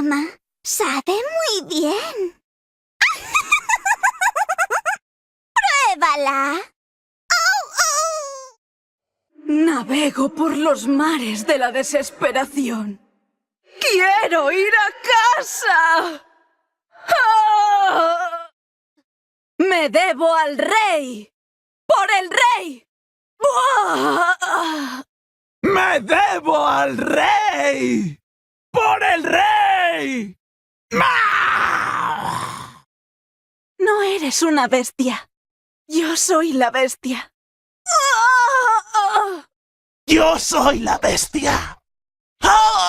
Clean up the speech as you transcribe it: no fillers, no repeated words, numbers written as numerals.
broma. Sabe muy bien. ¡Pruébala! Navego por los mares de la desesperación. ¡Quiero ir a casa! ¡Ah! ¡Me debo al rey! ¡Por el rey! ¡Buah! ¡Me debo al rey! ¡Por el rey! ¡Ah! No eres una bestia. Yo soy la bestia. ¡Yo soy la bestia! ¡Ah!